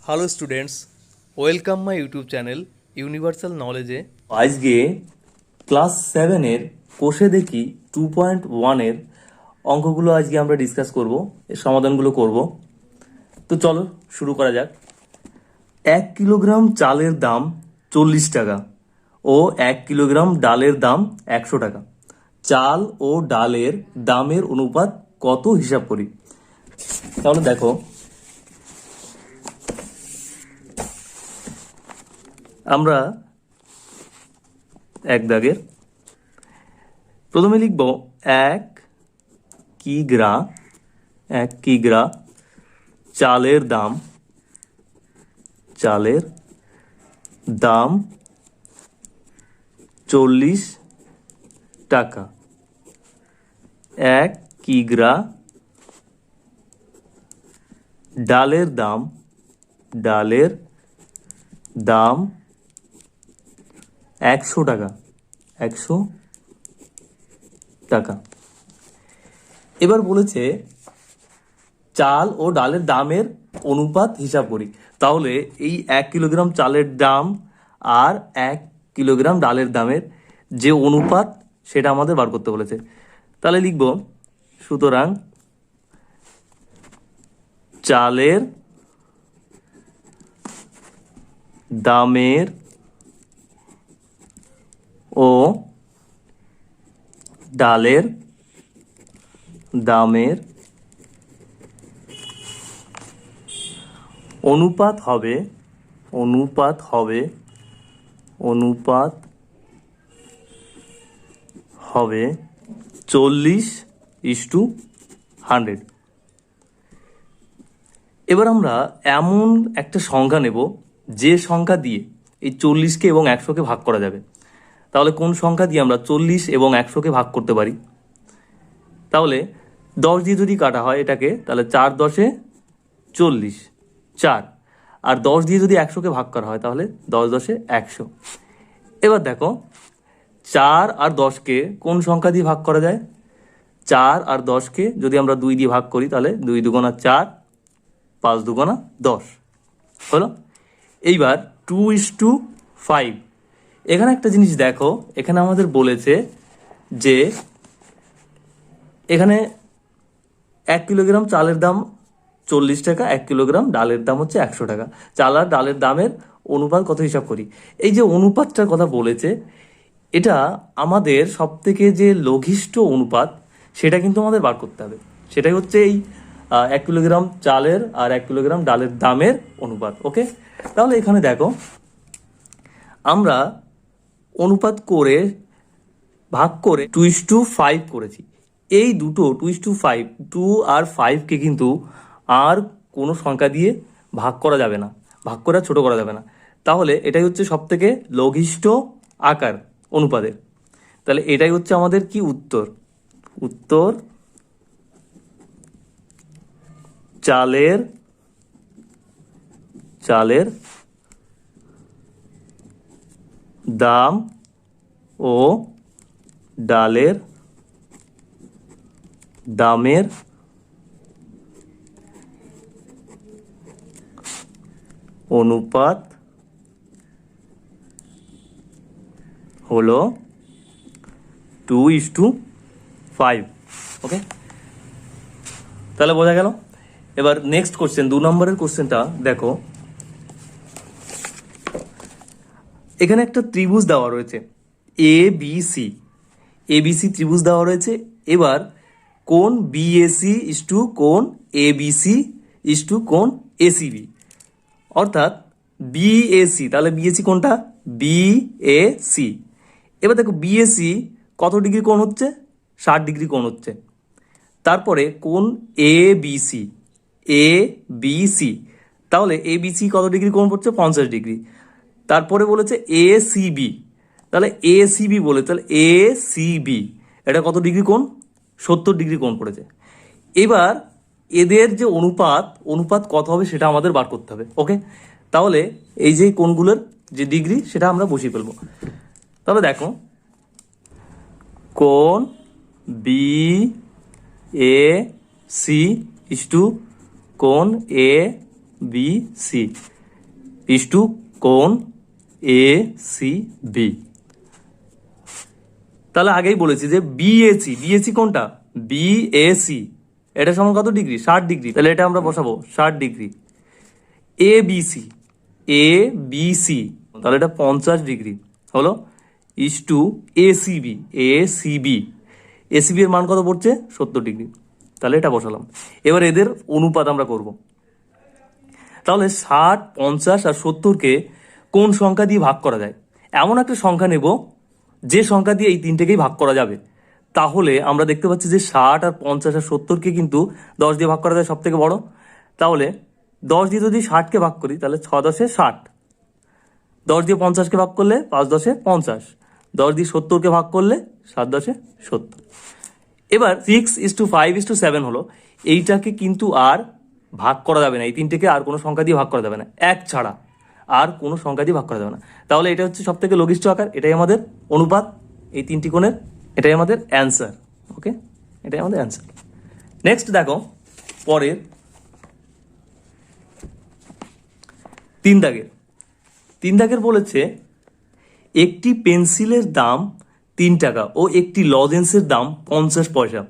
Hello students, welcome my YouTube channel universal নলেজে। আজকে class 7-এর কোষে দেখি 2.1-এর অঙ্কগুলো আজকে আমরা ডিসকাস করব, এর সমাধানগুলো করব। তো চলো শুরু করা যাক। 1 কিলোগ্রাম চালের দাম 40 টাকা ও 1 কিলোগ্রাম ডালের দাম 100 টাকা। চাল ও ডালের দামের অনুপাত কত হিসাব করি। তাহলে দেখো, আমরা এক দাগের প্রথমে লিখব 1 কিগ্রা চালের দাম 40 টাকা। 1 কিগ্রা ডালের দাম 100 টাকা। 100 টাকা। এবার বলেছে চাল ও ডালের দামের অনুপাত হিসাব করি। তাহলে এই 1 কিলোগ্রাম চালের দাম আর 1 কিলোগ্রাম ডালের দামের যে অনুপাত সেটা আমাদের বার করতে বলেছে। তাহলে লিখব, সুতরাং চালের দামের ও ডালের দামের অনুপাত হবে 40:100। এবার আমরা এমন একটা সংখ্যা নেব যে সংখ্যা দিয়ে এই 40কে এবং 100কে ভাগ করা যাবে। তাহলে কোন সংখ্যা দিয়ে আমরা 40 এবং 100কে ভাগ করতে পারি? তাহলে 10 দিয়ে যদি কাটা হয় এটাকে, তাহলে 4 10-এ 40, 4। আর 10 দিয়ে যদি 100কে ভাগ করা হয় তাহলে 10 10-এ 100। এবার দেখো, 4 আর 10কে কোন সংখ্যা দিয়ে ভাগ করা যায়? 4 আর 10কে যদি আমরা 2 দিয়ে ভাগ করি তাহলে 2 দুগুণা 4, 5 দুগুণা 10 হলো। এইবার 2:5। এখানে একটা জিনিস দেখো, এখানে আমাদের বলেছে যে এখানে 1 কিলোগ্রাম চালের দাম 40 টাকা, 1 কিলোগ্রাম ডালের দাম হচ্ছে 100 টাকা। চাল আর ডালের দামের অনুপাত কত হিসাব করি। এই যে অনুপাতটার কথা বলেছে, এটা আমাদের সব থেকে যে লঘিষ্ঠ অনুপাত সেটা কিন্তু আমাদের বার করতে হবে। সেটাই হচ্ছে এই 1 কিলোগ্রাম চালের আর 1 কিলোগ্রাম ডালের দামের অনুপাত। ওকে, তাহলে এখানে দেখো, আমরা অনুপাত করে ভাগ করে 2:5 করেছি। এই দুটো 2:5, 2 আর 5কে কিন্তু আর কোনো সংখ্যা দিয়ে ভাগ করা যাবে না, ভাগ করে ছোট করা যাবে না। তাহলে এটাই হচ্ছে সব থেকে লঘিষ্ঠ আকার অনুপাতের। তাহলে এটাই হচ্ছে আমাদের কি উত্তর। উত্তর চালের দাম ও ডালের দামের অনুপাত হলো 2:5। ওকে, তাহলে বোঝা গেল। এবার নেক্সট কোশ্চেন, 2 নম্বরের কোশ্চেনটা দেখো। এখানে একটা ত্রিভুজ দেওয়া রয়েছে ABC ত্রিভুজ দেওয়া রয়েছে। এবার কোণ BAC ইস্টু কোণ ABC ইস্টু কোণ ACB, অর্থাৎ BAC। তাহলে BAC কোনটা? BAC। এবার দেখো BAC কত ডিগ্রি কোণ হচ্ছে? 60 ডিগ্রি কোণ হচ্ছে। তারপরে কোণ ABC, তাহলে ABC কত ডিগ্রি কোণ পড়ছে? 50 ডিগ্রি। তারপরে বলেছে ACB, তাহলে ACB বলে, তাহলে ACB এটা কত ডিগ্রি কোণ? 70 ডিগ্রি কোণ পড়েছে। এবার এদের যে অনুপাত কত হবে সেটা আমাদের বার করতে হবে। ওকে, তাহলে এই যে কোণগুলোর যে ডিগ্রি সেটা আমরা বসিয়ে ফেলবো। তাহলে দেখো, কোণ BAC ইস টু কোণ বি সি ইস টু কোণ এ সি বি। তাহলে আগেই বলেছি যে বিএসি, বিএসি কোনটা? বিএসি, এটা সমান কত ডিগ্রি? 60 ডিগ্রি। তাহলে এটা আমরা বসাবো 60 ডিগ্রি। এ বিসি, এ বিসি, তাহলে এটা 50 ডিগ্রি হলো, is to ACB, ACB, ACB এর মান কত পড়ছে? 70 ডিগ্রি। তাহলে এটা বসালাম। এবার এদের অনুপাত আমরা করব। তাহলে 60, 50 আর 70কে কোন সংখ্যা দিয়ে ভাগ করা যায়? এমন একটা সংখ্যা নেব যে সংখ্যা দিয়ে এই তিনটেকেই ভাগ করা যাবে। তাহলে আমরা দেখতে পাচ্ছি যে 60 আর 50 আর 70কে কিন্তু 10 দিয়ে ভাগ করা যায়, সব থেকে বড়। তাহলে 10 দিয়ে যদি 60কে ভাগ করি তাহলে 6 10 60, 10 দিয়ে 50কে ভাগ করলে 5 10 50, 10 দিয়ে 70কে ভাগ করলে 7 10 70। এবার 6:5:7 হলো, এইটাকে কিন্তু আর ভাগ করা যাবে না, এই তিনটেকে আর কোনো সংখ্যা দিয়ে ভাগ করা যাবে না, এক ছাড়া আর কোনো সংখ্যা দিয়ে ভাগ করা যাবে না। তাহলে এটা হচ্ছে সব থেকে লঘিষ্ঠ আকার, এটাই আমাদের অনুপাত এই তিনটি কোণের, এটাই আমাদের অ্যান্সার। ওকে, এটাই আমাদের অ্যান্সার। নেক্সট দেখো পরের 3 দাগের বলেছে একটি পেন্সিলের দাম 3 টাকা ও একটি লজেন্সের দাম 50 পয়সা।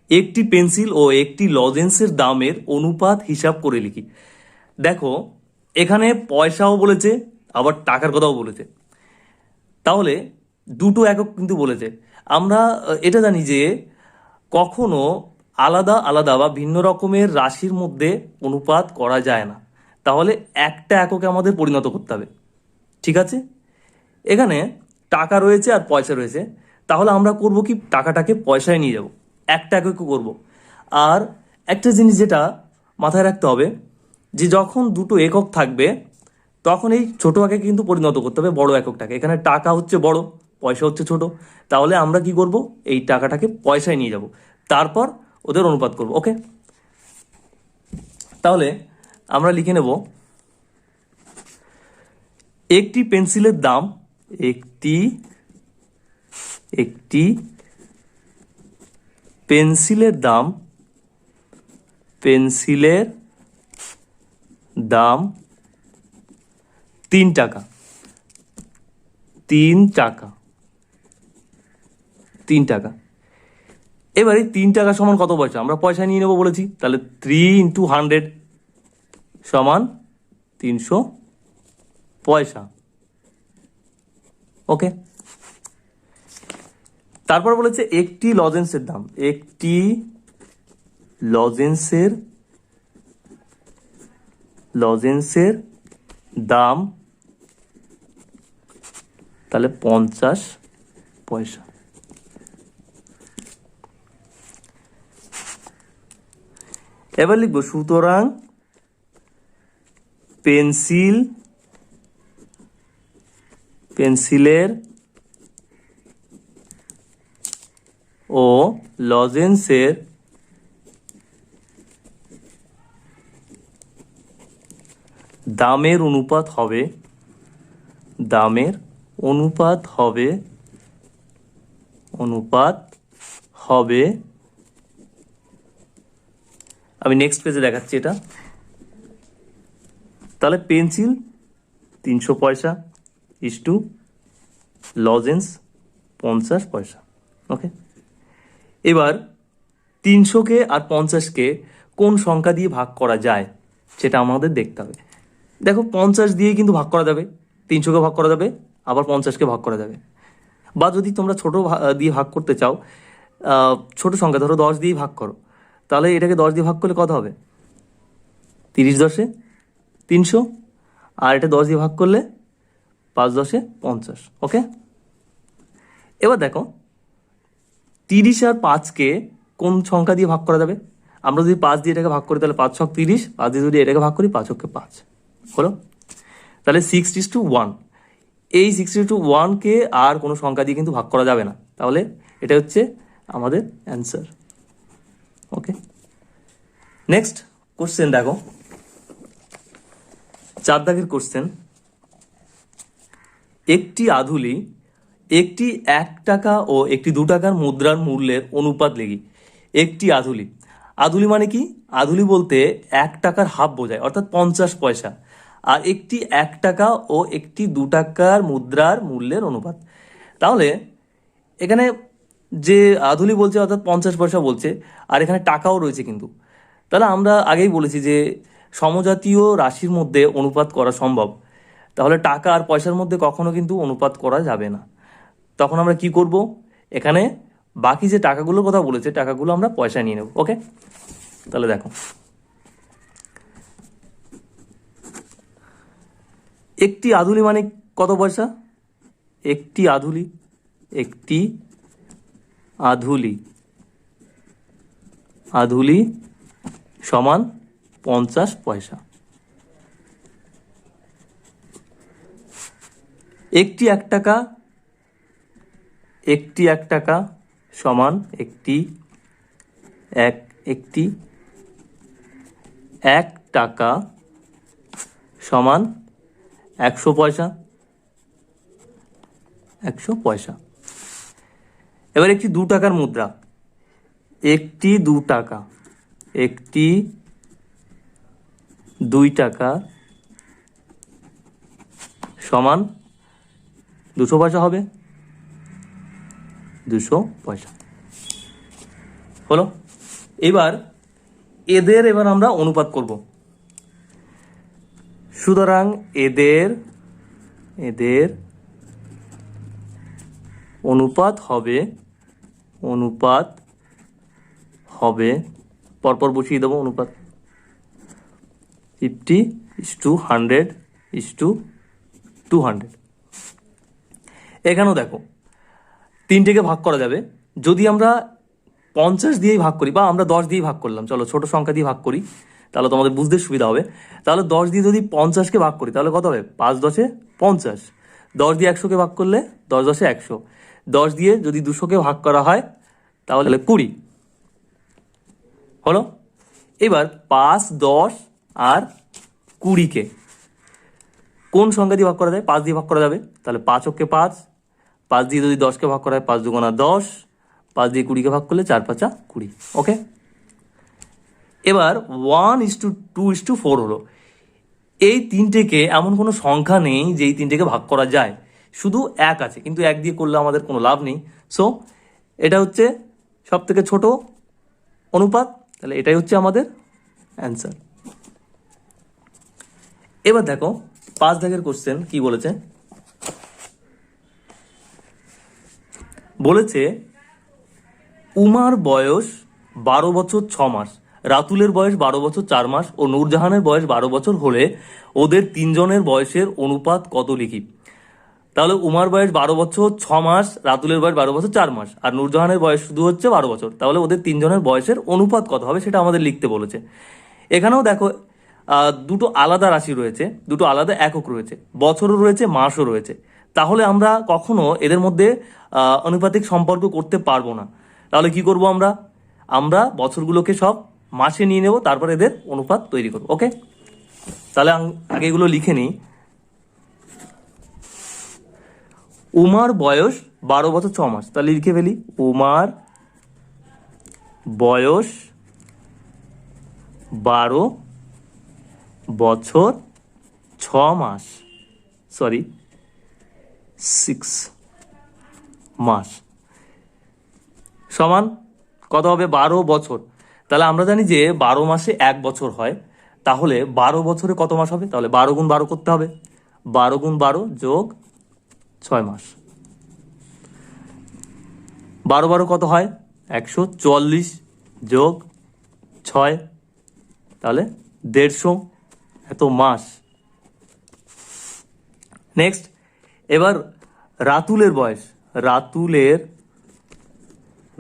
একটি পেন্সিল ও একটি লজেন্সের দামের অনুপাত হিসাব করে লিখি। দেখো এখানে পয়সাও বলেছে আবার টাকার কথাও বলেছে, তাহলে দুটো একক কিন্তু বলেছে। আমরা এটা জানি যে কখনো আলাদা আলাদা বা ভিন্ন রকমের রাশির মধ্যে অনুপাত করা যায় না, তাহলে একটা এককে আমাদের পরিণত করতে হবে। ঠিক আছে, এখানে টাকা রয়েছে আর পয়সা রয়েছে, তাহলে আমরা করব কি? টাকাটাকে পয়সায় নিয়ে যাব, একটা এককে করব। আর একটা জিনিস যেটা মাথায় রাখতে হবে যে যখন দুটো একক থাকবে তখন এই ছোট একে কিন্তু পরিণত করতে হবে বড় এককটাকে। এখানে টাকা হচ্ছে বড়, পয়সা হচ্ছে ছোট, তাহলে আমরা কি করব? এই টাকাটাকে পয়সায় নিয়ে যাব, তারপর ওদের অনুপাত করব। ওকে, তাহলে আমরা লিখে নেব একটি পেন্সিলের দাম, একটি পেন্সিলের দাম, পেন্সিলের দাম 3 টাকা, 3 টাকা, 3 টাকা। এবারে 3 টাকা সমান কত পয়সা? আমরা পয়সা নিয়ে নেবো বলেছি, তাহলে 3 × 100 সমান 300 পয়সা। ওকে, তারপর বলেছে একটি লজেন্সের দাম, একটি লজেন্সের দাম তাহলে 50 পয়সা। এবার লিখবো সুতরাং পেন্সিলের ও লজেন্সের দামের অনুপাত হবে, আমি নেক্সট পেজে দেখাচ্ছি এটা। তাহলে পেন্সিল 300 পয়সা ইস টু লজেন্স 50 পয়সা। ওকে, এবার 300কে আর 50কে কোন সংখ্যা দিয়ে ভাগ করা যায় সেটা আমাদের দেখতে হবে। দেখো 50 দিয়ে কিন্তু ভাগ করা যাবে, 300কে ভাগ করা যাবে, আবার 50কে ভাগ করা যাবে। বা যদি তোমরা ছোট দিয়ে ভাগ করতে চাও, ছোট সংখ্যা ধরো 10 দিয়েই ভাগ করো, তাহলে এটাকে 10 দিয়ে ভাগ করলে কত হবে? 30 10 300, আর এটা 10 দিয়ে ভাগ করলে 5 10 50। ওকে, এবার দেখো 30 আর 5কে কোন সংখ্যা দিয়ে ভাগ করা যাবে? আমরা যদি 5 দিয়ে এটাকে ভাগ করি তাহলে 5 ছক 30, 5 দিয়ে যদি এটাকে ভাগ করি 5 ছকে 5 হলো, তাহলে 6:1। এই 6:1কে আর কোনো সংখ্যা দিয়ে কিন্তু ভাগ করা যাবে না, তাহলে এটা হচ্ছে আমাদের অ্যান্সার। ওকে, নেক্সট কোশ্চেন দেখো 4 দাগের কোশ্চেন। একটি আধুলি একটি 1 টাকা ও একটি 2 টাকার মুদ্রার মূল্যের অনুপাত লিখি। একটি আধুলি, আধুলি মানে কি? আধুলি বলতে 1 টাকার হাফ বোঝায়, অর্থাৎ 50 পয়সা। আর একটি 1 টাকা ও একটি 2 টাকার মুদ্রার মূল্যের অনুপাত। তাহলে এখানে যে আধুলি বলছে অর্থাৎ 50 পয়সা বলছে, আর এখানে টাকাও রয়েছে কিন্তু। তাহলে আমরা আগেই বলেছি যে সমজাতীয় রাশির মধ্যে অনুপাত করা সম্ভব। তাহলে টাকা আর পয়সার মধ্যে কখনো কিন্তু অনুপাত করা যাবে না। তখন আমরা কি করব? এখানে বাকি যে টাকাগুলোর কথা বলেছে, টাকাগুলো আমরা পয়সা নিয়ে নেব। ওকে, তাহলে দেখো, একটি আধুলি মানে কত পয়সা? একটি আধুলি, একটি আধুলি, আধুলি সমান 50 পয়সা। একটি 1 টাকা, একটি 1 টাকা সমান একটি 1 টাকা সমান 100 পয়সা, 100 পয়সা। এবার একটি 2 টাকার মুদ্রা, একটি 2 টাকা, একটি 2 টাকা সমান 200 পয়সা হবে, 200 পয়সা হলো। এবার এবার আমরা অনুপাত করব। সুতরাং এদের অনুপাত হবে পরপর বসিয়ে দেবো অনুপাত, 50:100:200। এখানেও দেখো 3টেকে ভাগ করা যাবে। যদি আমরা 50 দিয়েই ভাগ করি, বা আমরা 10 দিয়েই ভাগ করলাম, চলো ছোট সংখ্যা দিয়ে ভাগ করি, তাহলে তোমাদের বুঝতে সুবিধা হবে। তাহলে 10 দিয়ে যদি 50কে ভাগ করি তাহলে কত হবে? 5×10 50। 10 দিয়ে 100কে ভাগ করলে 10×10 100। 10 দিয়ে যদি 200কে ভাগ করা হয় তাহলে 20 হলো। এবার 5, 10 আর 20কে কোন সংখ্যা দিয়ে ভাগ করা যায়? 5 দিয়ে ভাগ করা যাবে। তাহলে 5×5 5, 5 দিয়ে যদি 10কে ভাগ করা হয় 5×2 10, 5 দিয়ে 20কে ভাগ করলে 4×5 20। ওকে, এবার 1:2:4 হলো। এই 3টেকে এমন কোনো সংখ্যা নেই যে এই 3টেকে ভাগ করা যায়, শুধু 1 আছে, কিন্তু 1 দিয়ে করলে আমাদের কোনো লাভ নেই। সো এটা হচ্ছে সব থেকে ছোট অনুপাত, তাহলে এটাই হচ্ছে আমাদের অ্যান্সার। এবার দেখো 5 দাগের কোশ্চেন কি বলেছে। বলেছে উমার বয়স 12 বছর 6 মাস, রাতুলের বয়স 12 বছর 4 মাস ও নূরজাহানের বয়স 12 বছর হলে ওদের 3 জনের বয়সের অনুপাত কত লিখি। তাহলে উমার বয়স 12 বছর 6 মাস, রাতুলের বয়স 12 বছর 4 মাস, আর নূরজাহানের বয়স শুধু হচ্ছে 12 বছর। তাহলে ওদের 3 জনের বয়সের অনুপাত কত হবে সেটা আমাদের লিখতে বলেছে। এখানেও দেখো দুটো আলাদা রাশি রয়েছে, দুটো আলাদা একক রয়েছে, বছরও রয়েছে, মাসও রয়েছে। তাহলে আমরা কখনো এদের মধ্যে আনুপাতিক সম্পর্ক করতে পারবো না। তাহলে কি করব আমরা বছরগুলোকে সব মাসে নিয়ে নেব, তারপর এদের অনুপাত তৈরি করব। ওকে, তাহলে আগে এগুলো লিখে নিই। উমার বয়স 12 বছর 6 মাস, তাহলে লিখে ফেলি উমার বয়স 12 বছর 6 মাস, 6 মাস সমান কত হবে? 12 বছর। তাহলে আমরা জানি যে 12 মাসে 1 বছর হয়, তাহলে 12 বছরে কত মাস হবে? তাহলে 12×12 করতে হবে, 12×12 যোগ 6 মাস। 12×12 কত হয়? 144 যোগ 6, তাহলে 150 এত মাস। নেক্সট, এবার রাতুলের বয়স,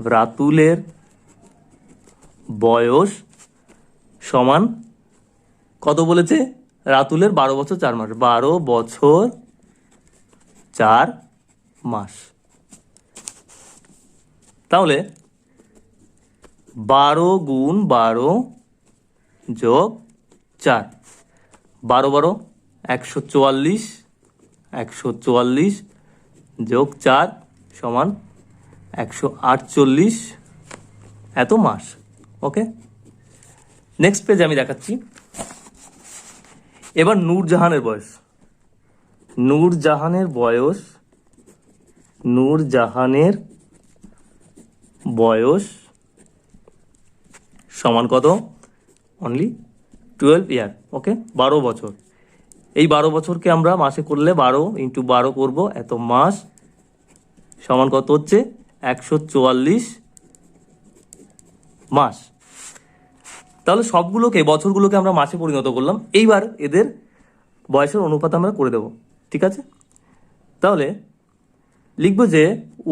রাতুলের বয়স সমান কত বলেছে? রাতুলের 12 বছর 4 মাস, 12 বছর 4 মাস। তাহলে 12×12 যোগ 4, 12×12 144, 144 যোগ 4 সমান 148 এত মাস। ওকে, নেক্সট পেজ আমি দেখাচ্ছি। এবার নূরজাহানের বয়স, নূরজাহানের বয়স, নূরজাহানের বয়স সমান কত? অনলি 12 ইয়ার। ওকে, 12 বছর। এই 12 বছরকে আমরা মাসে করলে 12 ইন্টু 12 করবো, এত মাস সমান কত হচ্ছে? 144 মাস। তাহলে সবগুলোকে, বছরগুলোকে আমরা মাসে পরিণত করলাম। এইবার এদের বয়সের অনুপাত আমরা করে দেব, ঠিক আছে? তাহলে লিখবো যে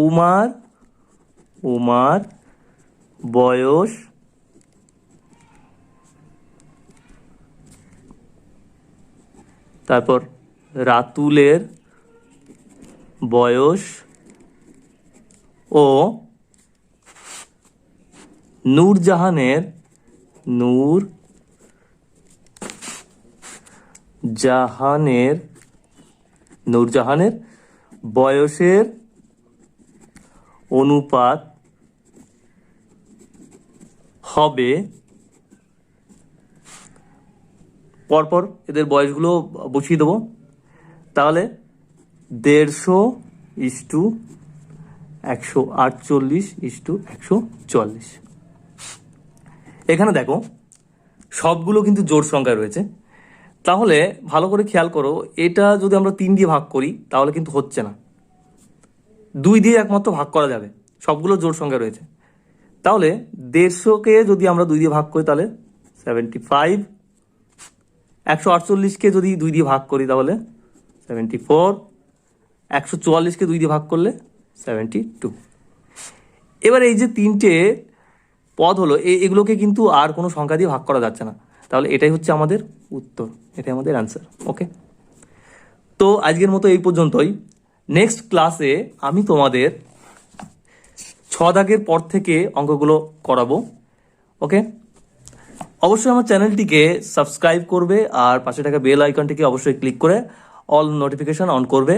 উমার, উমার বয়স তারপর রাতুলের বয়স ও নূরজাহানের, নূরজাহানের বয়সের অনুপাত হবে, পরপর এদের বয়সগুলো বসিয়ে দেবো। তাহলে 150:148:144। এখানে দেখো সবগুলো কিন্তু জোড় সংখ্যায় রয়েছে। তাহলে ভালো করে খেয়াল করো, এটা যদি আমরা 3 দিয়ে ভাগ করি তাহলে কিন্তু হচ্ছে না, 2 দিয়ে একমাত্র ভাগ করা যাবে, সবগুলো জোড় সংখ্যা রয়েছে। তাহলে 150কে যদি আমরা 2 দিয়ে ভাগ করি তাহলে 75, 148কে যদি 2 দিয়ে ভাগ করি তাহলে 74, 144কে 2 দিয়ে ভাগ করলে 72। এবার এই যে 3টে পদ হলো, এগুলোকে কিন্তু আর কোনো সংখ্যা দিয়ে ভাগ করা যাচ্ছে না। তাহলে এটাই হচ্ছে আমাদের উত্তর, এটাই আমাদের অ্যান্সার। ওকে, তো আজকের মতো এই পর্যন্তই। নেক্সট ক্লাসে আমি তোমাদের 6 দাগের পর থেকে অঙ্কগুলো করাবো। ওকে, অবশ্যই আমার চ্যানেলটিকে সাবস্ক্রাইব করবে আর পাশে থাকা বেল আইকনটিকে অবশ্যই ক্লিক করে অল নোটিফিকেশন অন করবে।